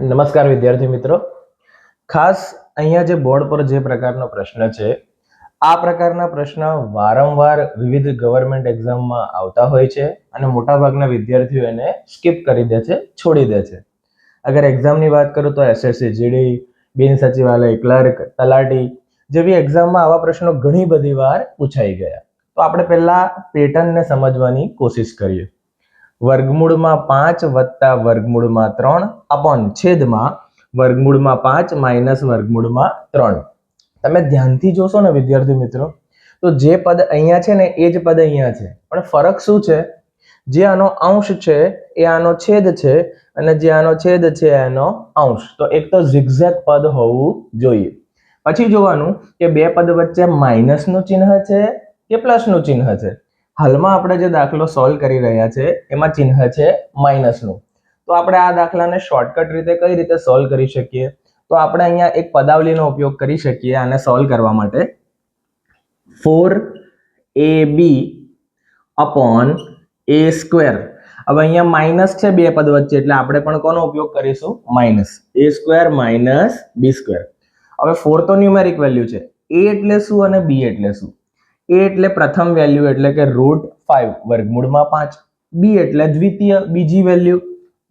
નમસ્કાર વિદ્યાર્થી મિત્રો, ખાસ અહીંયા જે બોર્ડ પર જે પ્રકારનો પ્રશ્ન છે આ પ્રકારના પ્રશ્ન વારંવાર વિવિધ ગવર્મેન્ટ એક્ઝામમાં આવતા હોય છે અને મોટાભાગના વિદ્યાર્થીઓ એને સ્કીપ કરી દે છે, છોડી દે છે. અગર એક્ઝામની વાત કરું તો એસએસસી જીડી, બિન સચિવાલય ક્લર્ક, તલાટી જેવી એક્ઝામમાં આવા પ્રશ્નો ઘણી બધી વાર પૂછાઈ ગયા. તો આપણે પહેલા પેટર્નને સમજવાની કોશિશ કરીએ. વર્ગમૂળમાં 5 વત્તા વર્ગમૂળમાં 3 અપોન છેદમાં વર્ગમૂળમાં 5 માઇનસ વર્ગમૂળમાં 3. તમે ધ્યાનથી જોશો ને વિદ્યાર્થી મિત્રો, તો જે પદ અહીંયા છે ને એ જ પદ અહીંયા છે, પણ ફરક શું છે? જે આનો અંશ છે એ આનો છેદ છે અને જે આનો છેદ છે એનો અંશ. તો એક તો ઝિગઝેગ પદ હોવું જોઈએ. પછી જોવાનું કે બે પદ વચ્ચે માઇનસનું ચિહ્ન છે કે પ્લસનું ચિહ્ન છે. હાલમાં આપણે જે દાખલો સોલ્વ કરી રહ્યા છે એમાં ચિહ્ન છે માઇનસનું. તો આપણે આ દાખલાને શોર્ટકટ રીતે કઈ રીતે સોલ્વ કરી શકીએ? તો આપણે અહીંયા એક પદાવલીનો ઉપયોગ કરી શકીએ આને સોલ્વ કરવા માટે. 4ab upon a square. હવે અહીંયા માઇનસ છે બે પદ વચ્ચે એટલે આપણે પણ કોનો ઉપયોગ કરીશું? Minus. a square minus b square. હવે 4 તો ન્યુમેરિક વેલ્યુ છે. a એટલે શું અને b એટલે શું? a એટલે પ્રથમ વેલ્યુ એટલે કે √5 વર્ગમૂળમાં 5. b એટલે દ્વિતીય બીજી વેલ્યુ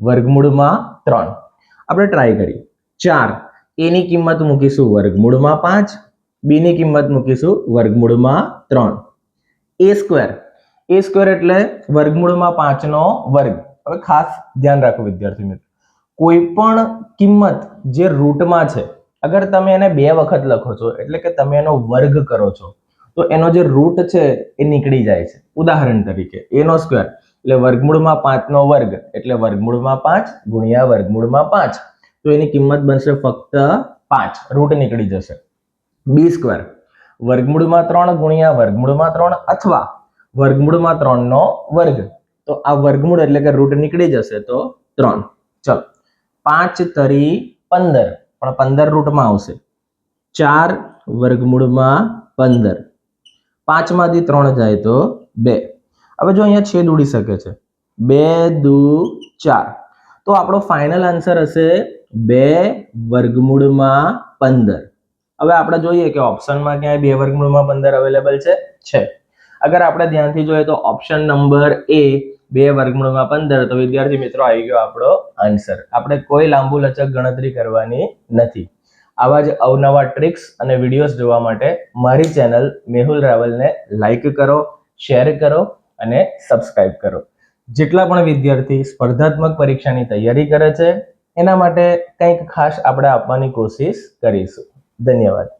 વર્ગમૂળમાં 3. આપણે ટ્રાય કરીએ. 4 a ની કિંમત મૂકીશું વર્ગમૂળમાં 5, b ની કિંમત મૂકીશું વર્ગમૂળમાં 3. a સ્ક્વેર એટલે વર્ગમૂળમાં 5 નો વર્ગ. હવે ખાસ ધ્યાન રાખો વિદ્યાર્થી મિત્રો, કોઈ પણ કિંમત જે રૂટમાં છે અગર તમે એને બે વખત લખો છો એટલે કે તમે એનો વર્ગ કરો છો તો એનો જે રૂટ છે એ નીકળી જાય છે. ઉદાહરણ તરીકે a નો સ્ક્વેર એટલે વર્ગમૂળમાં 5 નો વર્ગ એટલે વર્ગમૂળમાં 5 ગુણ્યા વર્ગમૂળમાં 5. તો એની કિંમત બનશે ફક્ત 5, રૂટ નીકળી જશે. b સ્ક્વેર વર્ગમૂળમાં 3 ગુણ્યા વર્ગમૂળમાં 3 અથવા વર્ગમૂળમાં 3 નો વર્ગ. તો આ વર્ગમૂળ એટલે કે રૂટ નીકળી જશે તો 3. ચલો 5 તરી 15 પણ 15 રૂટમાં આવશે. 4 વર્ગમૂળમાં 15, 5 માંથી 3 જાય તો 2. હવે જો અહીંયા છેદ ઉડી શકે છે, 2 દુ 4. તો આપણો ફાઇનલ આન્સર હશે 2 વર્ગમૂળમાં 15. હવે આપણે જોઈએ કે ઓપ્શનમાં ક્યાંય 2 વર્ગમૂળમાં 15 અવેલેબલ છે. અગર આપણે ધ્યાનથી જોઈએ તો ઓપ્શન નંબર એ 2 વર્ગમૂળમાં 15. તો વિદ્યાર્થી મિત્રો આવી ગયો આપણો આન્સર. આપણે કોઈ લાંબુ લચક ગણતરી કરવાની નથી. આવા જ અવનવા ટ્રિક્સ અને વિડીયોઝ જોવા માટે મારી ચેનલ મેહુલ રાવલને લાઈક કરો, શેર કરો અને સબસ્ક્રાઇબ કરો. જેટલા પણ વિદ્યાર્થી સ્પર્ધાત્મક પરીક્ષાની તૈયારી કરે છે એના માટે કંઈક ખાસ આપણે આપવાની કોશિશ કરીશું. ધન્યવાદ.